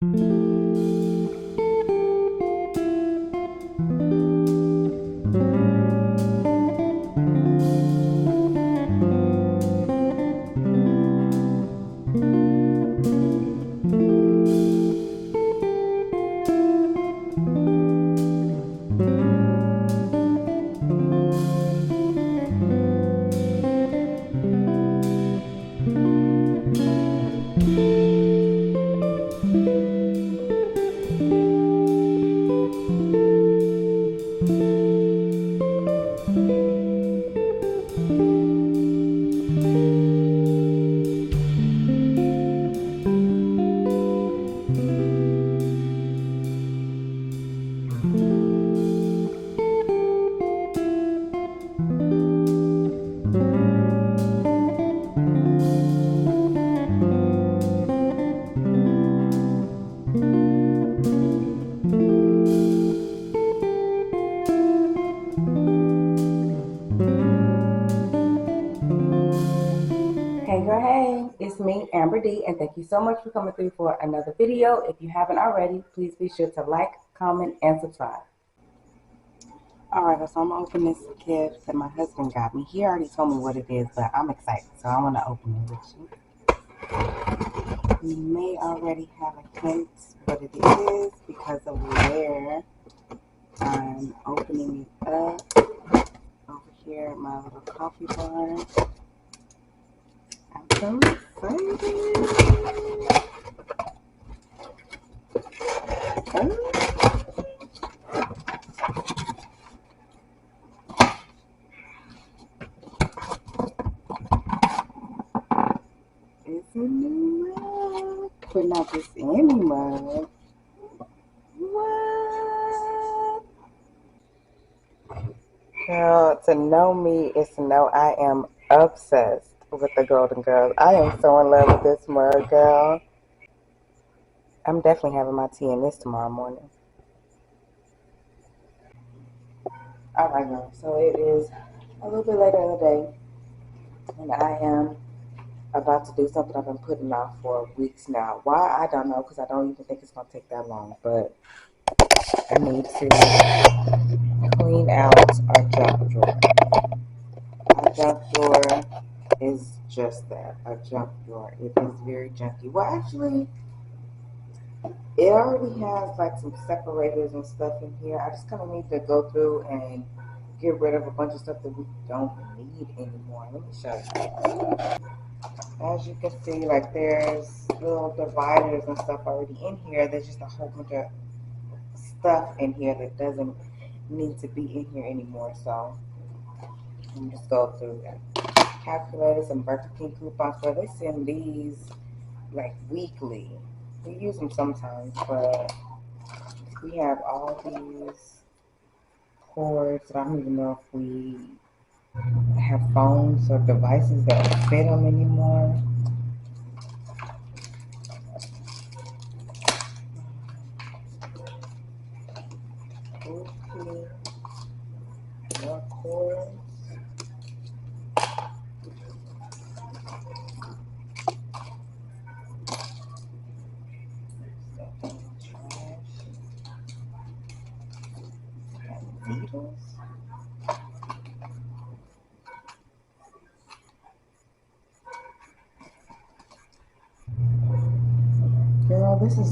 Hey girl, hey, it's me, Amber D, and thank you so much for coming through for another video. If you haven't already, please be sure to like, comment, and subscribe. Alright, so I'm gonna open this gift that my husband got me. He already told me what it is, but I'm excited, so I want to open it with you. You may already have a hint what it is because of where I'm opening it up. Over here at my little coffee bar. I'm so excited. It's a new mug, but not just any mug. What? Girl, to know me is to know I am obsessed with the Golden Girls. I am so in love with this mug, girl. I'm definitely having my tea in this tomorrow morning. Alright, girl. So it is a little bit later in the day, and I am about to do something I've been putting off for weeks now. Why, I don't know, because I don't even think it's going to take that long, but I need to clean out our junk drawer. Our junk drawer is just that, a junk drawer. It is very junky. Well, actually, it already has like some separators and stuff in here. I just kind of need to go through and get rid of a bunch of stuff that we don't need anymore. Let me show you. As you can see, like there's little dividers and stuff already in here. There's just a whole bunch of stuff in here that doesn't need to be in here anymore. So let me just go through that. Calculators and Burger King coupons. So they send these like weekly. We use them sometimes, but we have all these cords that I don't even know if we have phones or devices that fit them anymore. Okay. More cords. Needles. Girl, this is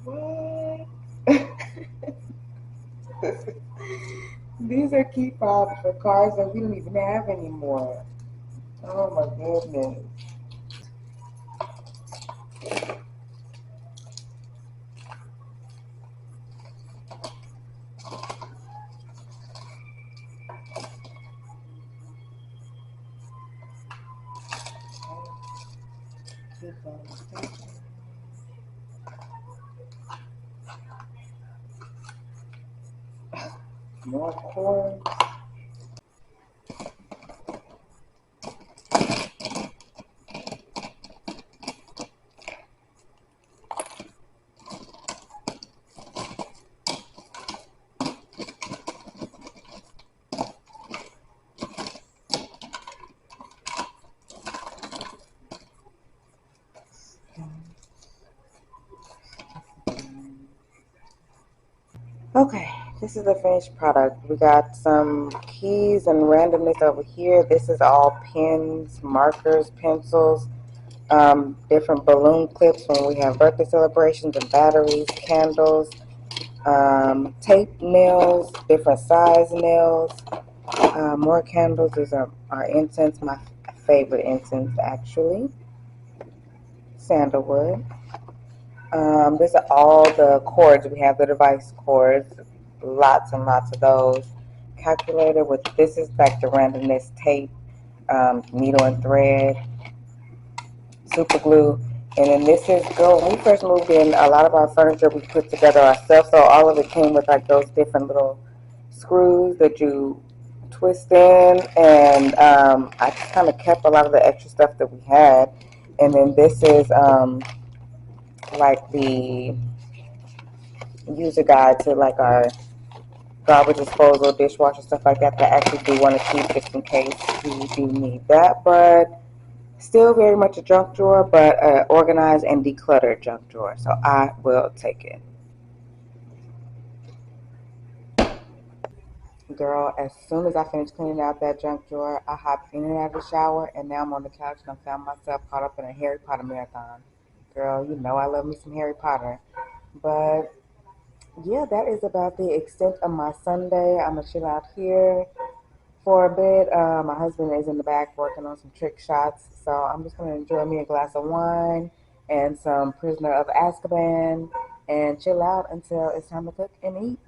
what? These are key fobs for cars that we don't even have anymore. Oh my goodness. More cords. Okay, this is the finished product. We got some keys and randomness over here. This is all pens, markers, pencils, different balloon clips when we have birthday celebrations, and batteries, candles, tape nails, different size nails, more candles. These are our incense, my favorite incense actually, sandalwood. These are all the cords. We have the device cords, lots and lots of those. Calculator with this is like the randomness tape, needle and thread, super glue. And then this is, girl, when we first moved in, a lot of our furniture we put together ourselves. So all of it came with like those different little screws that you twist in. And I just kind of kept a lot of the extra stuff that we had. And then this is like the user guide to like our garbage disposal, dishwasher, stuff like that. That I actually do want to keep just in case we do need that. But still very much a junk drawer, but organized and decluttered junk drawer. So I will take it. Girl, as soon as I finish cleaning out that junk drawer, I hop in and out of the shower, and now I'm on the couch and I found myself caught up in a Harry Potter marathon. Girl, you know I love me some Harry Potter. But yeah, that is about the extent of my Sunday. I'm gonna chill out here for a bit. My husband is in the back working on some trick shots, so I'm just gonna enjoy me a glass of wine and some Prisoner of Azkaban and chill out until it's time to cook and eat.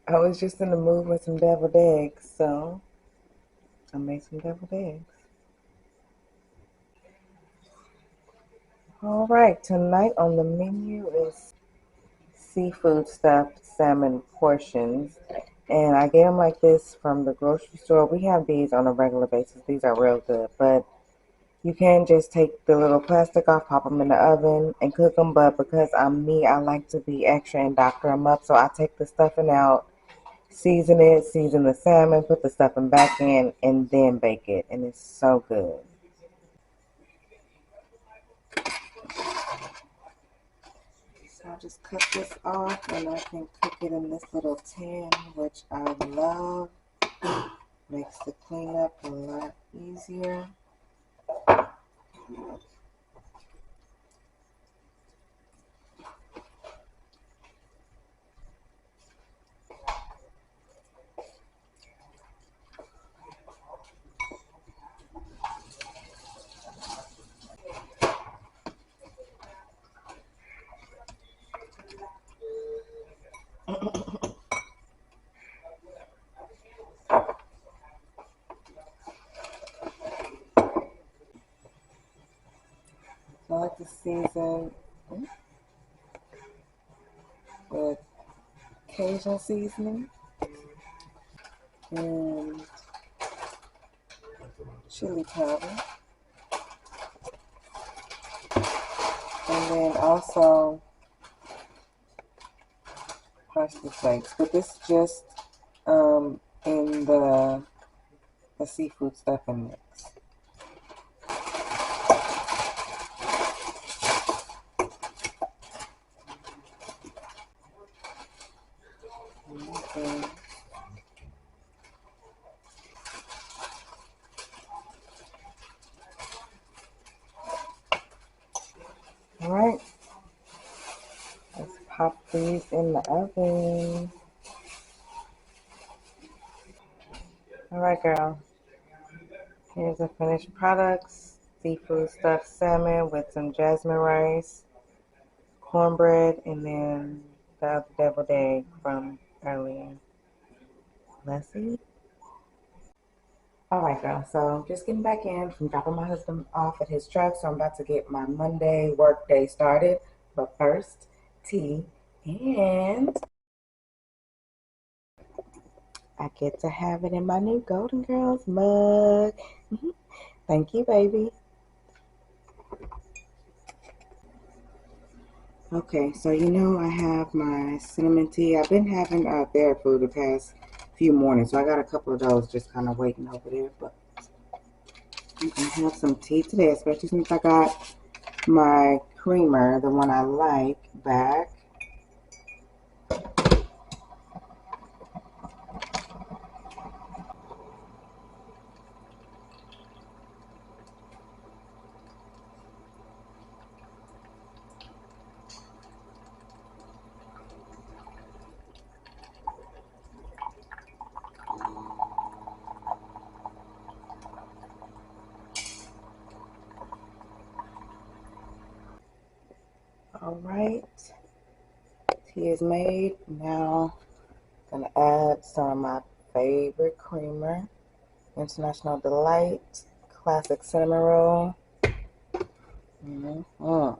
I was just in the mood with some deviled eggs, so I made some deviled eggs. All right, tonight on the menu is seafood stuffed salmon portions. And I get them like this from the grocery store. We have these on a regular basis. These are real good. But you can just take the little plastic off, pop them in the oven, and cook them. But because I'm me, I like to be extra and doctor them up. So I take the stuffing out, season it, season the salmon, put the stuffing back in, and then bake it. And it's so good. So I'll just cut this off and I can cook it in this little tin, which I love. Makes the cleanup a lot easier. I like to season with Cajun seasoning and chili powder. And then also parsley flakes. But this just in the seafood stuffing mix. Okay. All right, let's pop these in the oven. All right, girl. Here's the finished products. Seafood stuffed salmon with some jasmine rice, cornbread, and then the other deviled egg from earlier. Let's see. All right, girl. So just getting back in from dropping my husband off at his truck. So I'm about to get my Monday work day started. But first, tea. And I get to have it in my new Golden Girls mug. Thank you, baby. Okay, so you know I have my cinnamon tea. I've been having bear food the past few mornings, so I got a couple of those just kind of waiting over there. But I'm gonna have some tea today, especially since I got my creamer, the one I like, back. All right, tea is made. Now I'm gonna add some of my favorite creamer, International Delight, Classic Cinnamon Roll. Mm-hmm.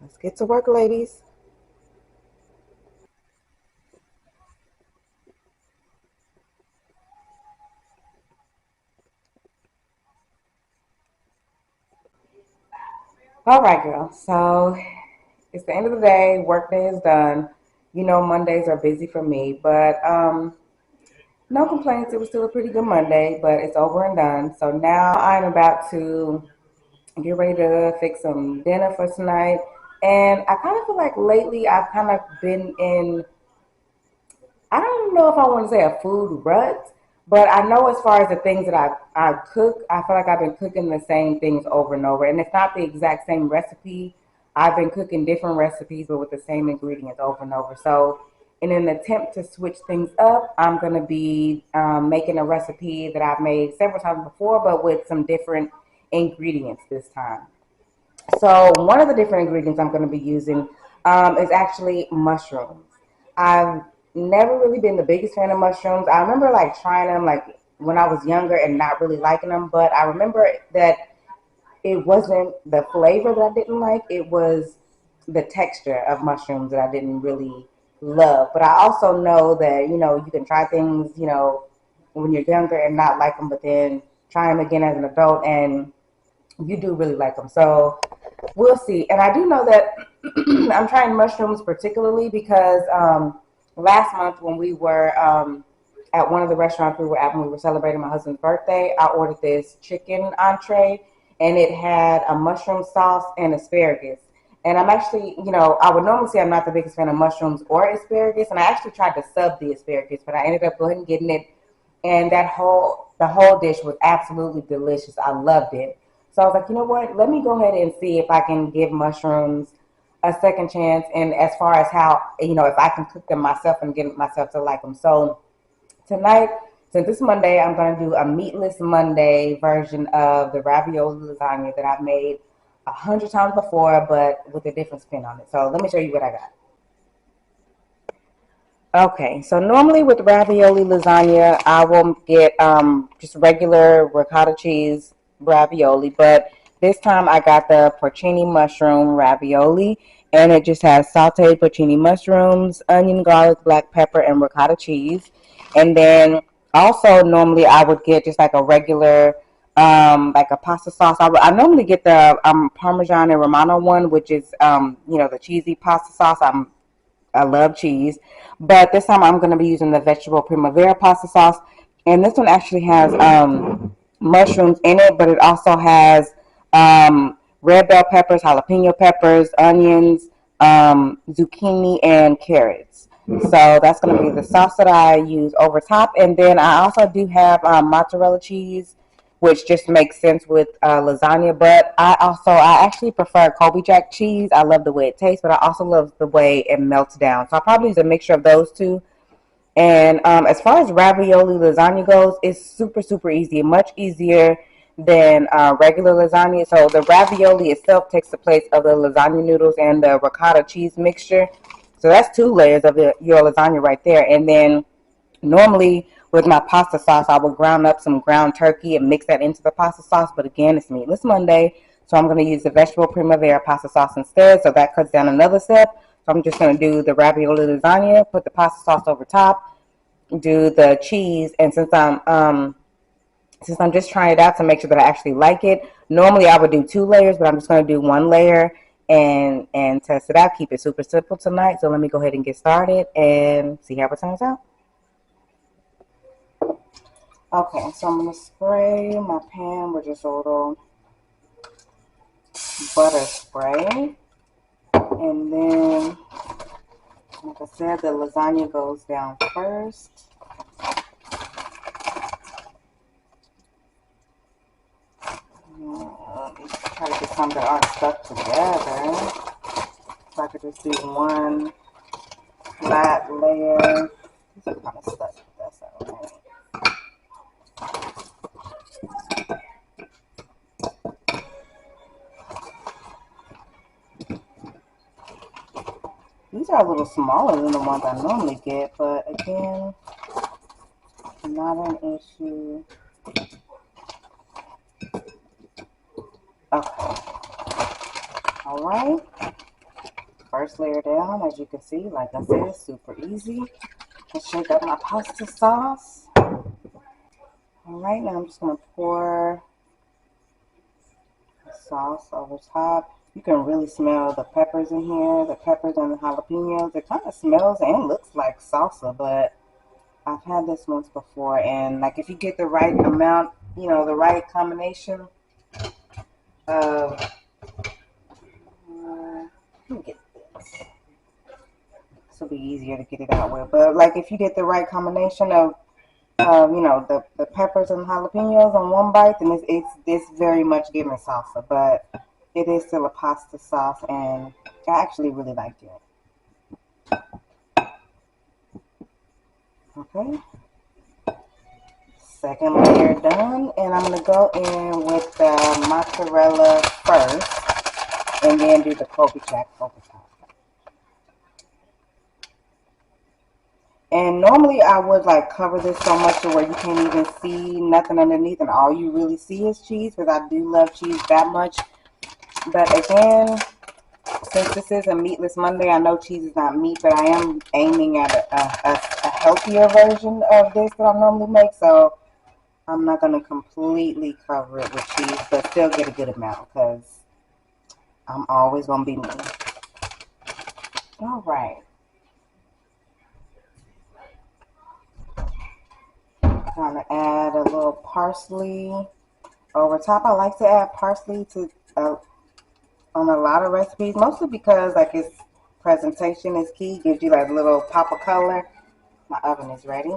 Let's get to work, ladies. All right, girl. So it's the end of the day. Work day is done. You know, Mondays are busy for me, but no complaints. It was still a pretty good Monday, but it's over and done. So now I'm about to get ready to fix some dinner for tonight. And I kind of feel like lately I've kind of been in, I don't know if I want to say a food rut, but I know as far as the things that I cook, I feel like I've been cooking the same things over and over. And it's not the exact same recipe. I've been cooking different recipes, but with the same ingredients over and over. So, in an attempt to switch things up, I'm going to be making a recipe that I've made several times before, but with some different ingredients this time. So one of the different ingredients I'm going to be using is actually mushrooms. I've never really been the biggest fan of mushrooms. I remember like trying them like when I was younger and not really liking them, but I remember that it wasn't the flavor that I didn't like. It was the texture of mushrooms that I didn't really love. But I also know that, you know, you can try things, you know, when you're younger and not like them, but then try them again as an adult and you do really like them. So we'll see. And I do know that I'm trying mushrooms particularly because last month when we were at one of the restaurants we were at when we were celebrating my husband's birthday, I ordered this chicken entree and it had a mushroom sauce and asparagus. And I'm actually, you know, I would normally say I'm not the biggest fan of mushrooms or asparagus, and I actually tried to sub the asparagus, but I ended up going and getting it, and the whole dish was absolutely delicious. I loved it. So I was like, you know what? Let me go ahead and see if I can give mushrooms a second chance. And as far as how, you know, if I can cook them myself and get myself to like them. So tonight, since it's Monday, I'm going to do a meatless Monday version of the ravioli lasagna that I've made 100 times before, but with a different spin on it. So let me show you what I got. Okay, so normally with ravioli lasagna, I will get just regular ricotta cheese ravioli, but this time I got the porcini mushroom ravioli, and it just has sauteed porcini mushrooms, onion, garlic, black pepper, and ricotta cheese. And then also normally I would get just like a regular like a pasta sauce. I normally get the Parmesan and Romano one, which is you know, the cheesy pasta sauce. I love cheese. But this time I'm going to be using the vegetable primavera pasta sauce. And this one actually has mushrooms in it, but it also has red bell peppers, jalapeno peppers, onions, zucchini, and carrots. So that's going to be the sauce that I use over top. And then I also do have mozzarella cheese which just makes sense with lasagna. But I actually prefer Colby Jack cheese. I love the way it tastes, but I also love the way it melts down. So I probably use a mixture of those two. And as far as ravioli lasagna goes, it's super easy, much easier than regular lasagna. So the ravioli itself takes the place of the lasagna noodles and the ricotta cheese mixture. So that's two layers of your lasagna right there. And then normally with my pasta sauce, I would ground up some ground turkey and mix that into the pasta sauce. But again, it's Meatless Monday, so I'm going to use the vegetable primavera pasta sauce instead. So that cuts down another step. So I'm just going to do the ravioli lasagna, put the pasta sauce over top, do the cheese, and since I'm just trying it out to make sure that I actually like it. Normally I would do two layers, but I'm just going to do one layer and test it out. Keep it super simple tonight. So let me go ahead and get started and see how it turns out. Okay, so I'm going to spray my pan with just a little butter spray. And then, like I said, the lasagna goes down first. Try to get some that aren't stuck together. So I could just do one flat layer. These are kind of stuck. That's all right. These are a little smaller than the ones I normally get, but again, not an issue. Okay. Alright. First layer down, as you can see, like I said, super easy. Let's shake up my pasta sauce. Alright, now I'm just going to pour the sauce over top. You can really smell the peppers in here, the peppers and the jalapenos. It kind of smells and looks like salsa, but I've had this once before, and like if you get the right amount, you know, the right combination of, let me get this. This will be easier to get it out with, but like if you get the right combination of, you know, the peppers and jalapenos on one bite, then it's very much giving salsa, but it is still a pasta sauce, and I actually really like it. Okay. Second layer done, and I'm going to go in with the mozzarella first and then do the Colby Jack over top. And normally I would like cover this so much to where you can't even see nothing underneath and all you really see is cheese, because I do love cheese that much. But again, since this is a meatless Monday, I know cheese is not meat, but I am aiming at a healthier version of this that I normally make, so I'm not going to completely cover it with cheese, but still get a good amount because I'm always going to be me. All right. Going to add a little parsley over top. I like to add parsley to on a lot of recipes, mostly because like its presentation is key. Gives you like a little pop of color. My oven is ready.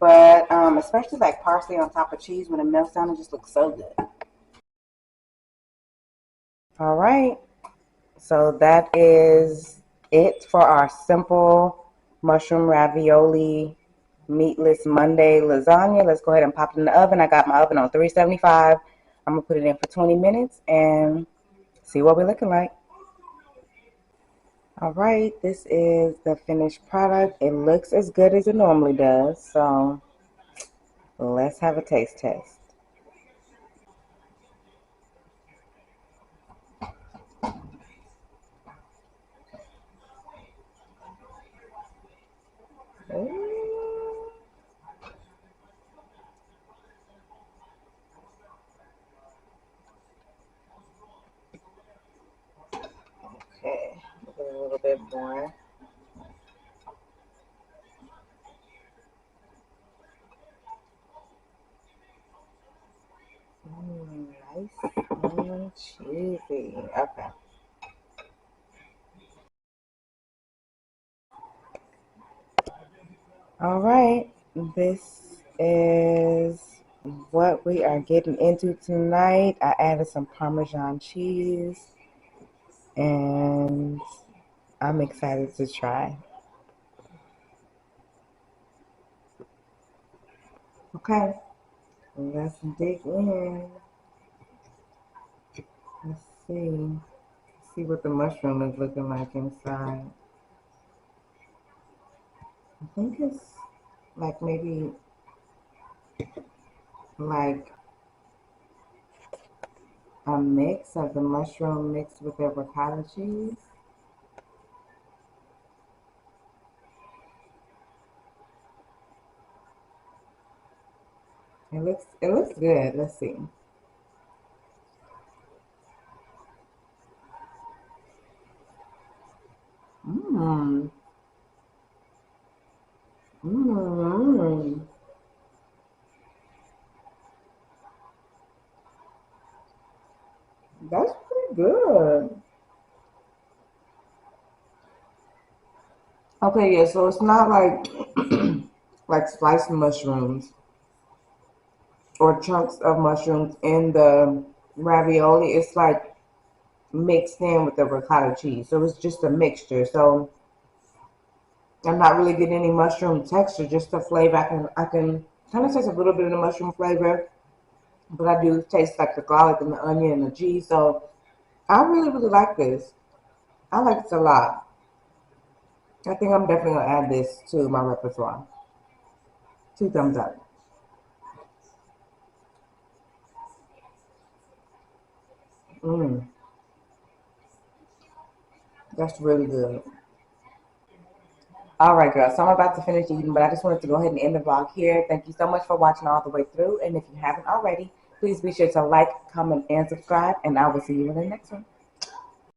But especially like parsley on top of cheese, when it melts down, it just looks so good. All right, so that is it for our simple mushroom ravioli meatless Monday lasagna. Let's go ahead and pop it in the oven. I got my oven on 375. I'm gonna put it in for 20 minutes and see what we're looking like. All right, this is the finished product. It looks as good as it normally does, so let's have a taste test. Ooh. Okay, a little bit more. Nice and cheesy. Okay. All right. This is what we are getting into tonight. I added some Parmesan cheese and I'm excited to try. Okay, let's dig in. Let's see. See what the mushroom is looking like inside. I think it's like maybe like a mix of the mushroom mixed with the avocado cheese. It looks good. Let's see. Mmm. Mmm. That's pretty good. Okay, yeah, so it's not like like sliced mushrooms or chunks of mushrooms in the ravioli. It's like mixed in with the ricotta cheese. So it's just a mixture. So I'm not really getting any mushroom texture, just the flavor. I can kind of taste a little bit of the mushroom flavor, but I do taste like the garlic and the onion and the cheese. So I really, really like this. I like this a lot. I think I'm definitely gonna add this to my repertoire. 2 thumbs up. Mm, that's really good. All right, girl. So I'm about to finish eating, but I just wanted to go ahead and end the vlog here. Thank you so much for watching all the way through. And if you haven't already, please be sure to like, comment, and subscribe. And I will see you in the next one.